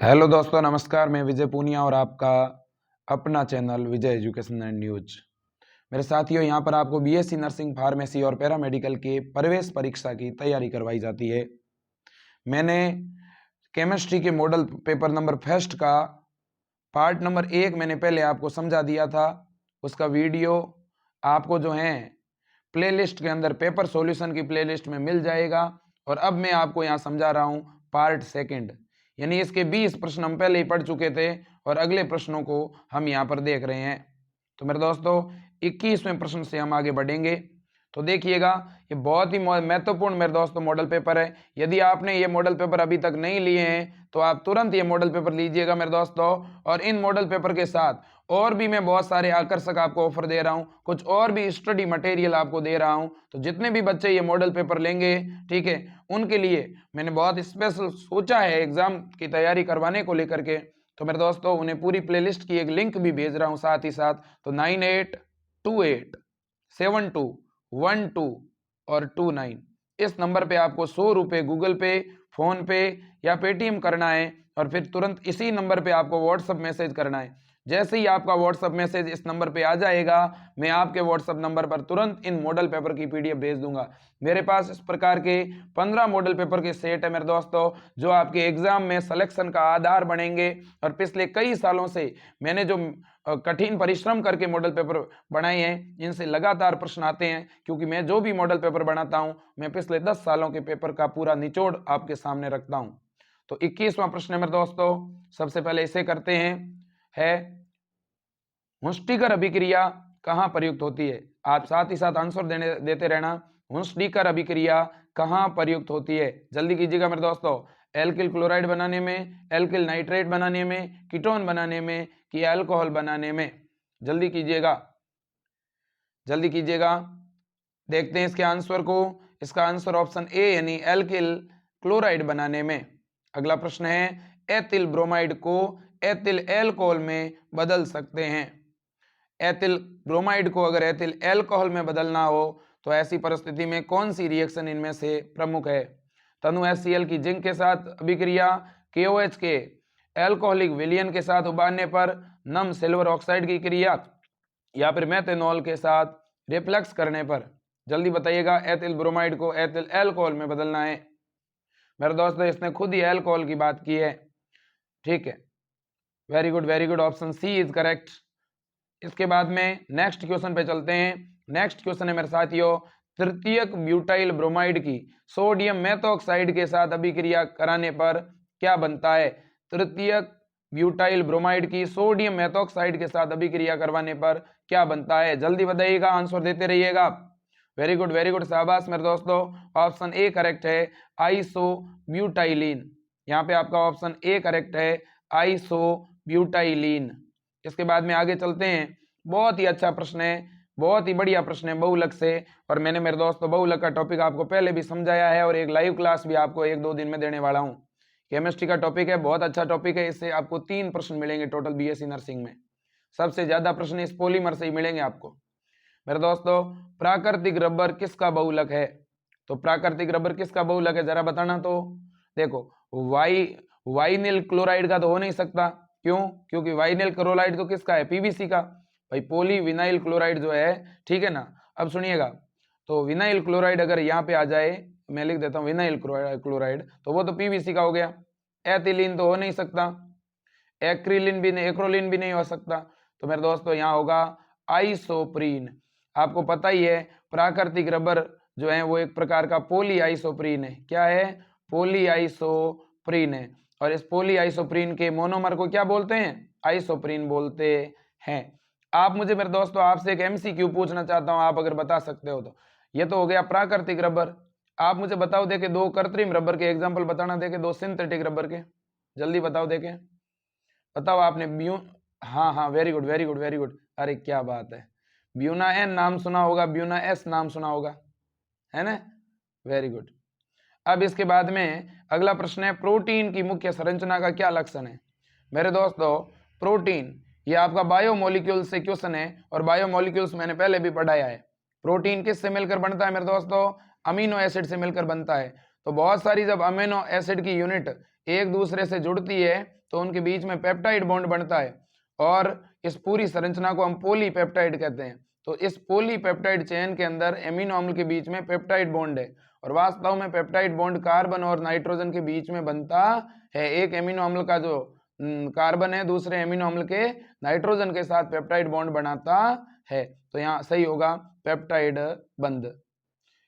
Hello दोस्तों, नमस्कार। मैं विजय पूनिया और आपका अपना channel Vijay education and news. मेरे साथियों, यहाँ पर आपको बीएससी नर्सिंग, फार्मेसी और पैरामेडिकल के प्रवेश परीक्षा की तैयारी करवाई जाती है। मैंने केमिस्ट्री के मॉडल पेपर नंबर फर्स्ट का पार्ट नंबर 1 मैंने पहले आपको समझा दिया था। उसका वीडियो आपको जो है प्लेलिस्ट के अंदर पेपर सॉल्यूशन की प्लेलिस्ट में मिल जाएगा। और अब मैं आपको यहाँ समझा रहा हूँ पार्ट सेकंड, यानी इसके 20 प्रश्न हम पहले ही पढ़ चुके थे और अगले प्रश्नों को हम यहाँ पर देख रहे हैं। तो मेरे दोस्तों, 21वें प्रश्न से हम आगे बढ़ेंगे। तो देखिएगा, ये बहुत ही महत्वपूर्ण मेरे दोस्तों मॉडल पेपर है। यदि आपने ये मॉडल पेपर अभी तक नहीं लिए हैं तो आप तुरंत ये मॉडल पेपर लीजिएगा मेरे दोस्तों। और इन मॉडल पेपर के साथ और भी मैं बहुत सारे आकर्षक आपको ऑफर दे रहा हूं, कुछ और भी स्टडी मटेरियल आपको दे रहा हूं। तो जितने भी बच्चे ये मॉडल पेपर लेंगे, ठीक है, उनके लिए मैंने बहुत स्पेशल सोचा है एग्जाम की तैयारी करवाने को लेकर के। तो मेरे दोस्तों, उन्हें पूरी प्लेलिस्ट की एक लिंक भी भेज रहा हूं साथ ही साथ। तो 98287212 और 29 इस नंबर पे आपको 100 रुपये गूगल पे, फोन पे या पेटीएम करना है और फिर तुरंत इसी नंबर पे आपको व्हाट्सएप मैसेज करना है। जैसे ही आपका व्हाट्सएप मैसेज इस नंबर पे आ जाएगा, मैं आपके व्हाट्सएप नंबर पर तुरंत इन मॉडल पेपर की पीडीएफ भेज दूंगा। मेरे पास इस प्रकार के 15 मॉडल पेपर के सेट है मेरे दोस्तों, जो आपके एग्जाम में सिलेक्शन का आधार बनेंगे। और पिछले कई सालों से मैंने जो कठिन परिश्रम करके मॉडल पेपर बनाए हैं, इनसे लगातार प्रश्न आते हैं, क्योंकि मैं जो भी मॉडल पेपर बनाता हूं, मैं पिछले 10 सालों के पेपर का पूरा निचोड़ आपके सामने रखता हूं। तो 21वां प्रश्न है मेरे दोस्तों, सबसे पहले इसे करते हैं। है हुंस्टिकर अभिक्रिया कहां प्रयुक्त होती है? आप साथ ही साथ आंसर देते रहना। हुंस्टिकर अभिक्रिया कहां प्रयुक्त होती है? जल्दी कीजिएगा मेरे दोस्तों। एल्किल क्लोराइड बनाने में, एल्किल नाइट्रेट बनाने में, कीटोन बनाने में, कि अल्कोहल बनाने में? जल्दी कीजिएगा, जल्दी कीजिएगा। देखते हैं इसके आंसर को। इसका आंसर ऑप्शन ए यानी एल्किल क्लोराइड बनाने में। अगला प्रश्न है, एथिल ब्रोमाइड को एथिल एल्कोहल में बदल सकते हैं? एथिल ब्रोमाइड को अगर एथिल एल्कोहल में बदलना हो तो ऐसी परिस्थिति में कौन सी रिएक्शन इनमें से प्रमुख है? तनु HCl की जिंक के साथ अभिक्रिया, KOH के एल्कोहलिक विलयन के साथ उबालने पर नम सिल्वर ऑक्साइड की क्रिया, या फिर मेथेनॉल के साथ रिफ्लक्स करने पर? जल्दी बताइएगा। एथिल ब्रोमाइड को एथिल एल्कोहल में बदलना है। मेरे दोस्तों, इसने खुद ही एल्कोहल की बात की है, ठीक है। Very good, very good, option C is correct. इसके बाद में नेक्स्ट क्वेश्चन पे चलते हैं। नेक्स्ट क्वेश्चन है मेरे साथियों, तृतीयक ब्यूटाइल ब्रोमाइड की सोडियम मेथॉक्साइड के साथ अभिक्रिया कराने पर क्या बनता है? तृतीयक ब्यूटाइल ब्रोमाइड की सोडियम मेथॉक्साइड के साथ अभिक्रिया करवाने पर क्या बनता है? जल्दी बताइएगा, आंसर देते रहिएगा। वेरी गुड, वेरी गुड, शाबाश मेरे दोस्तों। ऑप्शन ए करेक्ट है, आइसोब्यूटाइलिन। यहाँ पे आपका ऑप्शन ए करेक्ट है, आइसोब्यूटाइलिन। इसके बाद में आगे चलते हैं। बहुत ही अच्छा प्रश्न है, बहुत ही बढ़िया प्रश्न है बहुलक से। और मैंने मेरे दोस्तों बहुलक का टॉपिक आपको पहले भी समझाया है और एक लाइव क्लास भी आपको 1-2 दिन में देने वाला हूँ। केमिस्ट्री का टॉपिक है, बहुत अच्छा टॉपिक है। इससे आपको 3 प्रश्न मिलेंगे टोटल बीएससी नर्सिंग में। सबसे ज्यादा प्रश्न इस पॉलीमर से ही मिलेंगे आपको। मेरे दोस्तों, प्राकृतिक रबर किसका बहुलक है? तो प्राकृतिक रबर किसका बहुलक है, जरा बताना। तो देखो, वाइनिल क्लोराइड का तो हो नहीं सकता। क्यों? क्योंकि वाइनिल क्लोराइड तो किसका है? पीवीसी का। भाई पॉलीविनाइल क्लोराइड जो है, ठीक है ना। अब सुनिएगा, तो विनाइल क्लोराइड अगर यहाँ पे आ जाए, मैं लिख देता हूँ विनाइल क्लोराइड, तो वो तो पीवीसी का हो गया। एथिलीन तो हो नहीं सकता, एक्रिलिन भी नहीं, एक्रोलिन भी नहीं हो सकता। तो मेरे दोस्तों, यहाँ होगा आइसोप्रीन। आपको पता ही है, प्राकृतिक रबर जो है वो एक प्रकार का पॉली आइसोप्रीन है। क्या है? पॉली आइसोप्रीन है। और इस पॉली आइसोप्रीन के मोनोमर को क्या बोलते हैं? आइसोप्रीन बोलते हैं। आप मुझे मेरे दोस्तों, आपसे एक MCQ पूछना चाहता हूं, आप अगर बता सकते हो तो। ये तो हो गया प्राकृतिक रबर। आप मुझे बताओ देखे 2 कृत्रिम रबर के एग्जाम्पल बताना, देखे 2 सिंथेटिक रबर के। जल्दी बताओ देखे, बताओ आपने। हाँ हाँ, very good, very good, very good. अरे क्या बात है, ब्यूना एन नाम सुना होगा, ब्यूना एस नाम सुना होगा, है ना। Very good. अब इसके बाद में अगला प्रश्न है, प्रोटीन की मुख्य संरचना का क्या लक्षण है? मेरे दोस्तों, प्रोटीन ये आपका बायोमोलिक्यूल से क्वेश्चन है और बायोमोलिक्यूल्स मैंने पहले भी पढ़ाया है। प्रोटीन किससे मिलकर बनता है मेरे दोस्तों? अमीनो एसिड से मिलकर बनता है। तो बहुत सारी जब अमीनो एसिड की यूनिट एक दूसरे से जुड़ती है तो उनके बीच में पेप्टाइड बॉन्ड बनता है और इस पूरी संरचना को हम पॉलीपेप्टाइड कहते हैं। तो इस पॉलीपेप्टाइड चेन के अंदर एमिनो अम्ल के बीच में पेप्टाइड बॉन्ड है और वास्तव में पेप्टाइड बॉन्ड कार्बन और नाइट्रोजन के बीच में बनता है। एक एमिनो अम्ल का जो कार्बन है दूसरे एमिनो अम्ल के नाइट्रोजन के साथ पेप्टाइड बॉन्ड बनाता है। तो यहाँ सही होगा पेप्टाइड बंध।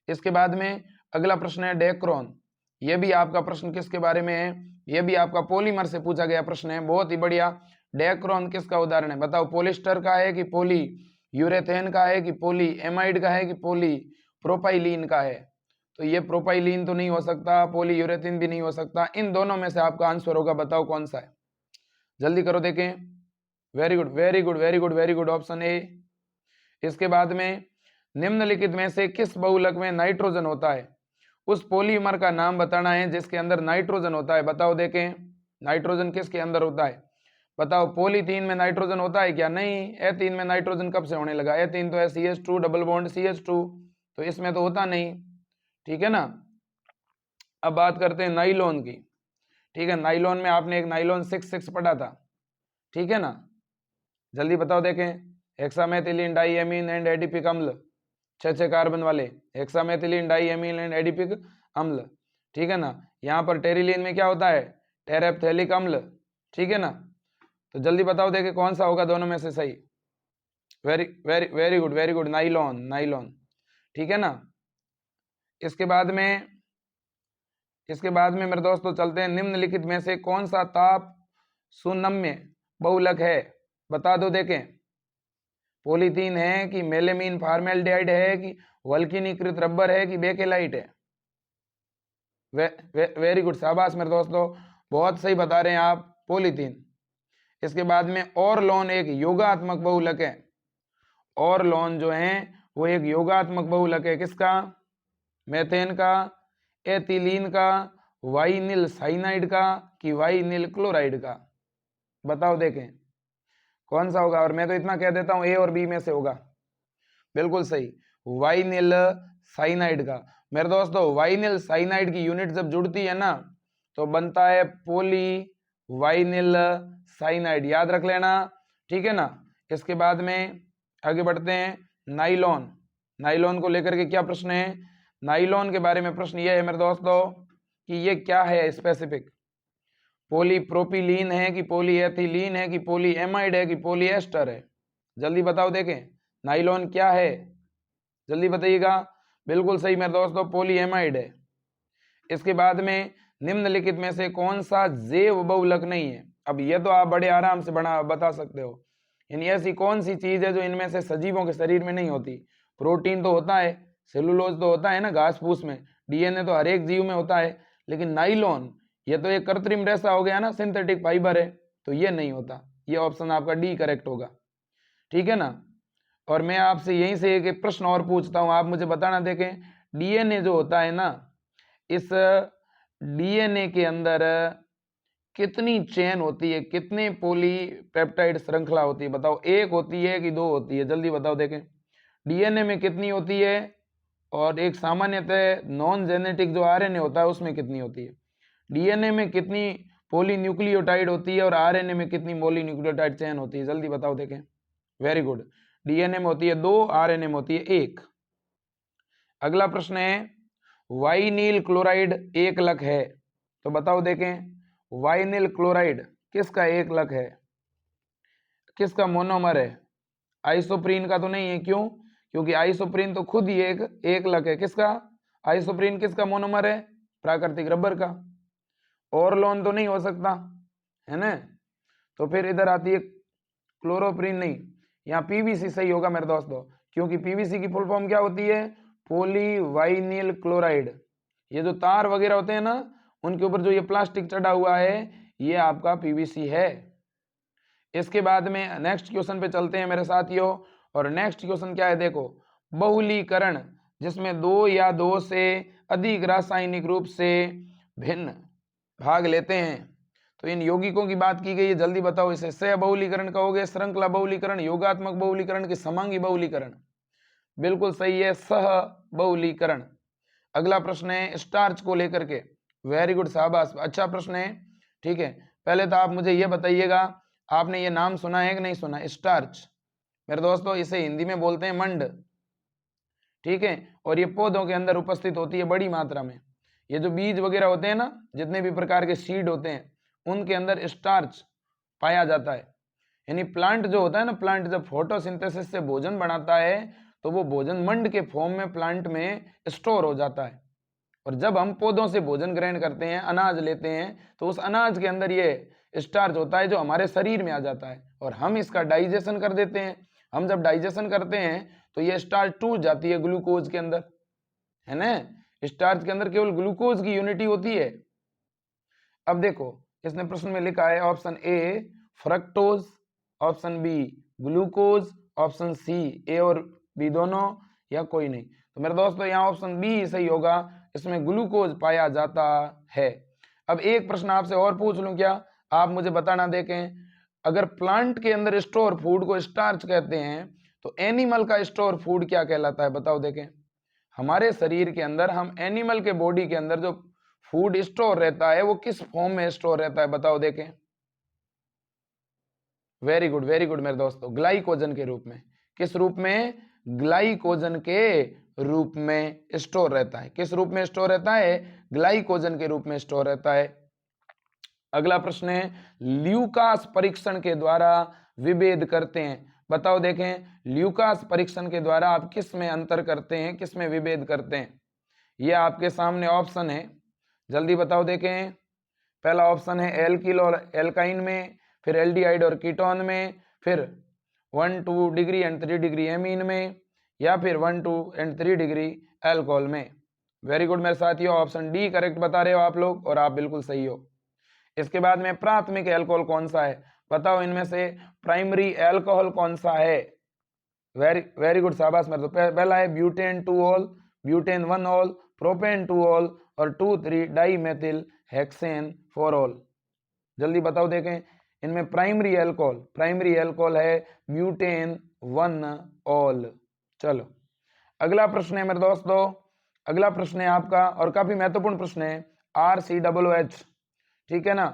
इसके बाद में अगला प्रश्न है डेक्रोन। यह भी आपका प्रश्न किसके बारे में है? यह भी आपका पॉलीमर से पूछा गया प्रश्न है, बहुत ही बढ़िया। डेक्रोन किसका उदाहरण है? बताओ, पॉलिस्टर का है कि पॉली यूरेथेन का है कि पॉली एमाइड का है कि पॉली प्रोपाइलीन का है? तो ये प्रोपाइलीन तो नहीं हो सकता, पॉली यूरेथेन भी नहीं हो सकता। इन दोनों में से आपका आंसर होगा, बताओ कौन सा है? जल्दी करो देखें। Very good very good very good very good, option A. इसके बाद में निम्नलिखित में से किस बहुलक में नाइट्रोजन होता है? उस पॉलीमर का नाम बताना है जिसके अंदर नाइट्रोजन होता है। बताओ देखें, नाइट्रोजन किसके अंदर होता है? बताओ, पॉलीथीन में नाइट्रोजन होता है क्या? नहीं। एथीन में नाइट्रोजन कब से होने लगा? एथीन तो है CH2 डबल बॉन्ड CH2, तो इसमें तो होता नहीं। ठीक है ना। अब बात करते हैं नाइलॉन की। ठीक है, नाइलॉन में आपने एक नाइलॉन 6 पढ़ा था, ठीक है ना। जल्दी बताओ देखें। हेक्सामेथिलीन डाइएमीन एंड एडिपिक अम्ल, 6 कार्बन वाले हेक्सामेथिलीन डाइएमीन एंड एडिपिक अम्ल, ठीक है ना। यहाँ पर टेरिलीन में क्या होता है? टेरेप्थेलिक अम्ल, ठीक है ना। तो जल्दी बताओ देखें कौन सा होगा दोनों में से सही? Very very very good very good, nylon nylon, ठीक है ना। इसके बाद मेरे दोस्तों चलते हैं, निम्नलिखित में से कौन सा ताप सुनम्य बहुलक है? बता दो देखें। पॉलीथीन है कि मेलेमीन फार्मेल्डिहाइड है कि वल्किनीकृत रबर है कि बेकेलाइट है? वेरी गुड, शाबाश मेरे दोस्तों, बहुत सही बता रहे हैं आप, पॉलीथीन। इसके बाद में ऑरलोन एक योगात्मक बहुलक है। ऑरलोन जो है वो एक योगात्मक बहुलक है, किसका? मेथेन का, एथिलीन का, वाइनिल साइनाइड का कि वाइनिल क्लोराइड का? बताओ देखें कौन सा होगा। और मैं तो इतना कह देता हूं, ए और बी में से होगा। बिल्कुल सही, वाइनिल साइनाइड का। मेरे दोस्तों, वाइनिल साइनाइड की यूनिट जब जुड़ती है ना तो बनता है पॉली वाइनिल साइनाइड, याद रख लेना, ठीक है ना। इसके बाद में आगे बढ़ते हैं, नाइलॉन। नाइलॉन को लेकर के क्या प्रश्न है? नाइलॉन के बारे में प्रश्न यह है मेरे दोस्तों कि ये क्या है स्पेसिफिक? पॉलीप्रोपिलीन है कि पॉलीएथिलीन है कि पॉलीएमाइड है कि पॉलीएस्टर है? जल्दी बताओ देखें, नाइलॉन क्या है? जल्दी बताइएगा। बिल्कुल सही मेरे दोस्तों, पॉलीएमाइड है। इसके बाद में निम्नलिखित में से कौन सा जैव बहुलक नहीं है? अब ये तो आप बड़े आराम से बता सकते हो। यानी ऐसी कौन सी चीज है जो इनमें से सजीवों के शरीर में नहीं होती? प्रोटीन तो होता है, सेलुलोज तो होता है ना घास फूस में, डीएनए तो हर एक जीव में होता है, लेकिन नाइलॉन ये तो एक कृत्रिम रेशा हो गया ना, सिंथेटिक फाइबर है, तो ये नहीं होता। ये ऑप्शन आपका डी करेक्ट होगा, ठीक है ना। और मैं आपसे यहीं से एक प्रश्न और पूछता हूं, आप मुझे बताना देखें, डीएनए जो होता है ना, इस डीएनए के अंदर कितनी चेन होती है, कितने पॉलीपेप्टाइड श्रृंखला होती है? बताओ, एक होती है कि दो होती है? जल्दी बताओ देखें, डीएनए में कितनी होती है और एक सामान्यतः नॉन जेनेटिक जो आरएनए होता है उसमें कितनी होती है? डीएनए में कितनी पॉलीन्यूक्लियोटाइड होती है और आरएनए में कितनी पॉलीन्यूक्लियोटाइड चेन होती है? जल्दी बताओ देखें। वेरी गुड, डीएनए में होती है 2, आरएनए में होती है 1। अगला प्रश्न है, वाइनिल क्लोराइड एकलक है, तो बताओ देखें, वाइनिल क्लोराइड किसका एकलक है, किसका मोनोमर है? आइसोप्रीन का तो नहीं है, क्यों? क्योंकि आइसोप्रीन तो खुद ही एक एकलक है। किसका? आइसोप्रीन किसका मोनोमर है? प्राकृतिक रबर का। ऑरलोन तो नहीं हो सकता है ना, तो फिर इधर आती है क्लोरोप्रीन, नहीं, यहाँ पीवीसी सही होगा मेरे दोस्तों, क्योंकि पीवीसी की फुल फॉर्म क्या होती है? पॉलीवाइनिल क्लोराइड। ये जो तार वगैरह होते हैं ना, उनके ऊपर जो ये प्लास्टिक चढ़ा हुआ है, ये आपका पीवीसी है। इसके बाद में नेक्स्ट क्वेश्चन पे चलते हैं मेरे साथियों, और नेक्स्ट क्वेश्चन क्या है देखो, बहुलीकरण, जिसमें 2 या 2 से अधिक रासायनिक रूप से भिन्न भाग लेते हैं, तो इन यौगिकों की बात की गई है। जल्दी बताओ, इसे सह बहुलीकरण कहोगे, श्रृंखला बहुलीकरण, योगात्मक बहुलीकरण की समांगी बहुलीकरण? बिल्कुल सही है, सह बहुलीकरण। अगला प्रश्न है स्टार्च को लेकर के, वेरी गुड, शाबाश, अच्छा प्रश्न है। ठीक है, पहले तो आप मुझे ये बताइएगा, आपने ये नाम सुना है कि नहीं सुना, स्टार्च। मेरे दोस्तों इसे हिंदी में बोलते हैं मंड, ठीक है, और ये पौधों के अंदर उपस्थित होती है बड़ी मात्रा में। ये जो बीज वगैरह होते हैं ना, जितने भी प्रकार के सीड होते हैं, उनके अंदर स्टार्च पाया जाता है। यानी प्लांट जो होता है ना, प्लांट जब फोटोसिंथेसिस से भोजन बनाता है तो वो भोजन मंड के फॉर्म में प्लांट में स्टोर हो जाता है। और जब हम पौधों से भोजन ग्रहण करते हैं, अनाज लेते हैं, तो उस अनाज के अंदर ये स्टार्च होता है जो हमारे शरीर में आ जाता है और हम इसका डाइजेशन कर देते हैं। हम जब डाइजेशन करते हैं तो ये स्टार्च टूट जाती है ग्लूकोज के अंदर, है ना। स्टार्च के अंदर केवल ग्लूकोज की यूनिटी होती है। अब देखो इसने प्रश्न में लिखा है option A fructose, option B glucose, option C A और बी दोनों, या कोई नहीं। तो मेरे दोस्तों यहाँ ऑप्शन बी सही होगा, इसमें ग्लूकोज पाया जाता है। अब एक प्रश्न आपसे और पूछ लूं क्या, आप मुझे बताना देखें, अगर प्लांट के अंदर स्टोर फूड को स्टार्च कहते हैं तो एनिमल का स्टोर फूड क्या कहलाता है, बताओ देखें। हमारे शरीर के अंदर, हम एनिमल के बॉडी के अंदर जो फूड स्टोर रहता है वो किस फॉर्म में स्टोर रहता है, बताओ देखें। वेरी गुड मेरे दोस्तों, ग्लाइकोजन के रूप में। किस रूप में, ग्लाइकोजन के रूप में स्टोर रहता है। किस रूप में स्टोर रहता है, ग्लाइकोजन के रूप में स्टोर रहता है। अगला प्रश्न है, ल्यूकास परीक्षण के द्वारा विभेद करते हैं, बताओ देखें। ल्यूकास परीक्षण के द्वारा आप किस में अंतर करते हैं, किस में विभेद करते हैं। यह आपके सामने ऑप्शन है, जल्दी बताओ देखें। पहला ऑप्शन है एल्किल और एल्काइन में, फिर एल्डिहाइड और कीटोन में, फिर 1 2 डिग्री एंड 3 डिग्री एमीन में, या फिर 1 2 एंड 3 डिग्री एल्कोहल में। वेरी गुड मेरे साथियों, ऑप्शन डी करेक्ट बता रहे हो आप लोग और आप बिल्कुल सही हो। इसके बाद में प्राथमिक एल्कोहल कौन सा है, बताओ इनमें से प्राइमरी एल्कोहल कौन सा है। वेरी गुड, शाबाश मेरे। तो पहला है butane 2 all, butane 1 all, propane 2 all और 2 3 डाई मेथिल हेक्सेन 4 ऑल। जल्दी बताओ देखें, इनमें प्राइमरी एल्कोहल है ब्यूटेन 1 ऑल। चलो अगला प्रश्न है मेरे दोस्तों, अगला प्रश्न है आपका और काफी महत्वपूर्ण प्रश्न है, RCOOH, ठीक है ना,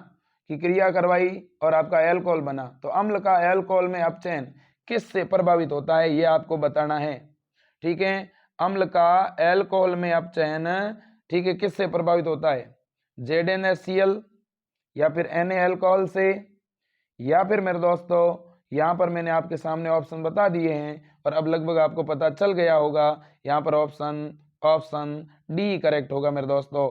की क्रिया करवाई और आपका एल्कोहल बना, तो अम्ल का एल्कोहल में अपचयन किस से प्रभावित होता है, ये आपको बताना है। ठीक है, अम्ल का एल्कोहल में अपचयन, ठीक है, किस से प्रभावित होता है, ZnHCl या फिर Na एल्कोहल से, या फिर मेरे दोस्तों यहाँ पर मैंने आपके सामने ऑप्शन बता दिए हैं और अब लगभग आपको पता चल गया होगा, यहाँ पर ऑप्शन डी करेक्ट होगा मेरे दोस्तों।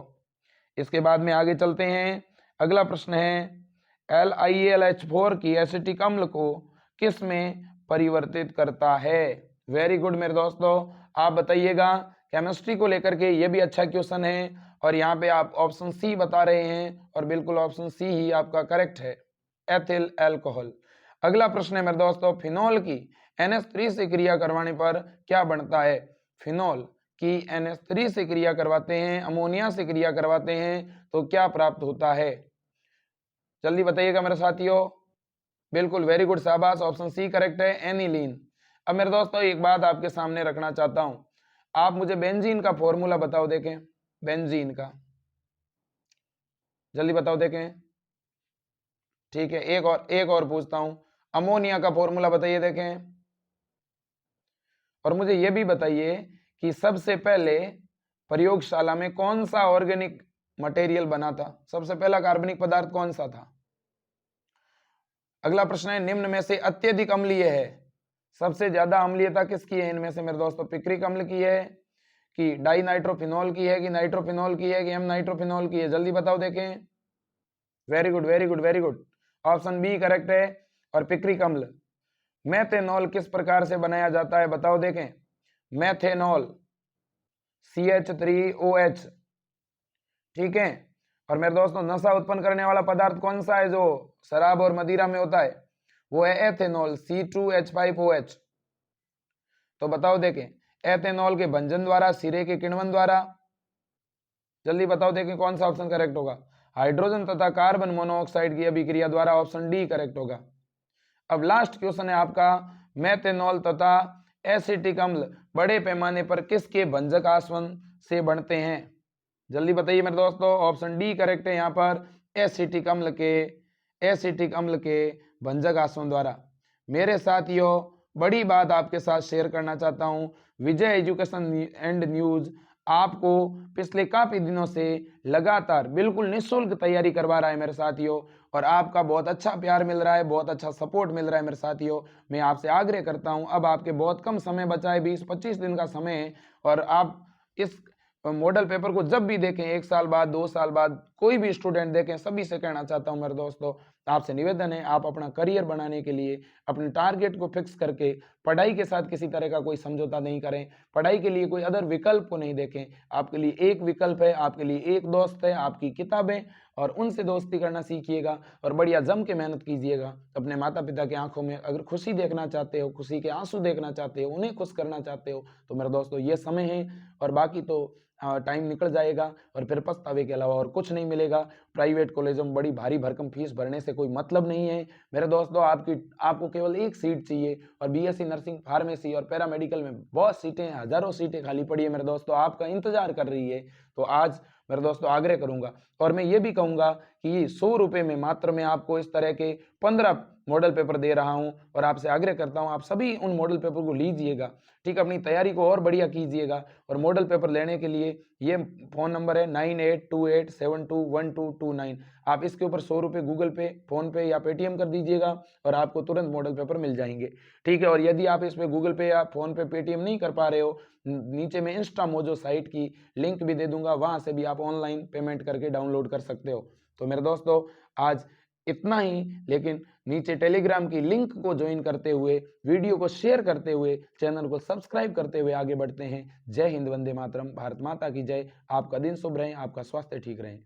इसके बाद में आगे चलते हैं, अगला प्रश्न है LiAlH4 की एसिटिक अम्ल को किस में परिवर्तित करता है। वेरी गुड मेरे दोस्तों, आप बताइएगा। केमिस्ट्री को लेकर के ये भी अच्छा क्वेश्चन है और यहाँ पे आप ऑप्शन सी बता रहे हैं और बिल्कुल ऑप्शन सी ही आपका करेक्ट है, एथिल अल्कोहल। अगला प्रश्न है मेरे दोस्तों, फिनॉल की NH3 से क्रिया करवाने पर क्या बनता है। फिनॉल की NH3 से क्रिया करवाते हैं, अमोनिया से क्रिया करवाते हैं, तो क्या प्राप्त होता है, जल्दी बताइएगा मेरे साथियों। बिल्कुल वेरी गुड, शाबाश, ऑप्शन सी करेक्ट है, एनिलीन। अब मेरे दोस्तों एक बात आपके सामने रखना चाहता हूं, आप मुझे बेंजीन का फॉर्मूला बताओ देखें, बेंजीन का जल्दी बताओ देखें। ठीक है, एक और पूछता हूं, अमोनिया का फॉर्मूला बताइए देखें। और मुझे यह भी बताइए कि सबसे पहले प्रयोगशाला में कौन सा ऑर्गेनिक मटेरियल बना था, सबसे पहला कार्बनिक पदार्थ कौन सा था। अगला प्रश्न है, निम्न में से अत्यधिक अम्लीय है, सबसे ज्यादा अम्लीयता किसकी है इनमें से मेरे दोस्तों, पिक्रिक अम्ल की है कि डाई नाइट्रोफिनॉल की है कि नाइट्रोफिनॉल की है कि एम नाइट्रोफिनॉल की है, जल्दी बताओ देखें। Very good, option B correct है। और पिक्रिक अम्ल, मेथेनॉल किस प्रकार से बनाया जाता है, बताओ देखें। मेथेनॉल CH3OH, ठीक है। और मेरे दोस्तों नशा उत्पन्न करने वाला पदार्थ कौन सा है जो शराब और मदिरा में होता है, वो है एथेनॉल C2H5OH। तो बताओ देखें, एथेनॉल के भंजन द्वारा, सिरे के किण्वन द्वारा, जल्दी बताओ देखें कौन सा ऑप्शन करेक्ट होगा। हाइड्रोजन तथा कार्बन मोनोऑक्साइड की अभिक्रिया द्वारा, ऑप्शन डी करेक्ट होगा। अब लास्ट क्वेश्चन है आपका, मेथेनॉल तथा एसिटिक अम्ल बड़े पैमाने पर किसके भंजक आसवन से बनते हैं, जल्दी बताइए मेरे दोस्तों। ऑप्शन डी करेक्ट है यहाँ पर, एसिटिक अम्ल के भंजक आंसुओं द्वारा। मेरे साथियों, बड़ी बात आपके साथ शेयर करना चाहता हूं, विजय एजुकेशन एंड न्यूज आपको पिछले काफी दिनों से लगातार बिल्कुल निःशुल्क तैयारी करवा रहा है मेरे साथियों, और आपका बहुत अच्छा प्यार मिल रहा है, बहुत अच्छा सपोर्ट मिल रहा है मेरे साथियों। मैं आपसे आग्रह करता हूं, अब आपके बहुत कम समय बचा है, 20-25 दिन का समय है, और आप इस मॉडल पेपर को जब भी देखें, 1 साल बाद, 2 साल बाद, कोई भी स्टूडेंट देखें, सभी से कहना चाहता हूं मेरे दोस्तों, आपसे निवेदन है, आप अपना करियर बनाने के लिए अपने टारगेट को फिक्स करके पढ़ाई के साथ किसी तरह का कोई समझौता नहीं करें, पढ़ाई के लिए कोई अदर विकल्प को नहीं देखें। आपके लिए एक विकल्प है, आपके लिए एक दोस्त है, आपकी किताबें, और उनसे दोस्ती करना सीखिएगा और बढ़िया जम के मेहनत कीजिएगा। अपने माता पिता की आंखों में अगर खुशी देखना चाहते हो, खुशी के आंसू देखना चाहते हो, उन्हें खुश करना चाहते हो, तो मेरे दोस्तों ये समय है, और बाकी तो टाइम निकल जाएगा और फिर पछतावे के अलावा और कुछ नहीं मिलेगा। प्राइवेट कॉलेजों में बड़ी भारी भरकम फीस भरने से कोई मतलब नहीं है मेरे दोस्तों। आपको केवल एक सीट चाहिए, और बीएससी नर्सिंग, फार्मेसी और पैरामेडिकल में बहुत सीटें, हजारों सीटें खाली पड़ी है मेरे दोस्तों, आपका इंतजार कर रही है। तो आज मेरे दोस्तों आग्रह करूंगा, और मैं ये भी कहूंगा कि 100 रुपए में मात्र मैं आपको इस तरह के 15 मॉडल पेपर दे रहा हूं, और आपसे आग्रह करता हूं आप सभी उन मॉडल पेपर को लीजिएगा, ठीक है, अपनी तैयारी को और बढ़िया कीजिएगा। और मॉडल पेपर लेने के लिए ये फोन नंबर है 9828721229। आप इसके ऊपर 100 रुपये गूगल पे, फोन पे या पेटीएम कर दीजिएगा, और आपको तुरंत मॉडल पेपर मिल जाएंगे, ठीक है। और यदि आप इस पे गूगल पे या फोन पे, पेटीएम नहीं कर पा रहे हो, नीचे में इंस्टा मोजो साइट की लिंक भी दे दूंगा, वहां से भी आप ऑनलाइन पेमेंट करके डाउनलोड कर सकते हो। तो मेरे दोस्तों आज इतना ही, लेकिन नीचे टेलीग्राम की लिंक को ज्वाइन करते हुए, वीडियो को शेयर करते हुए, चैनल को सब्सक्राइब करते हुए आगे बढ़ते हैं। जय हिंद, वंदे मातरम, भारत माता की जय। आपका दिन शुभ रहे, आपका स्वास्थ्य ठीक रहे।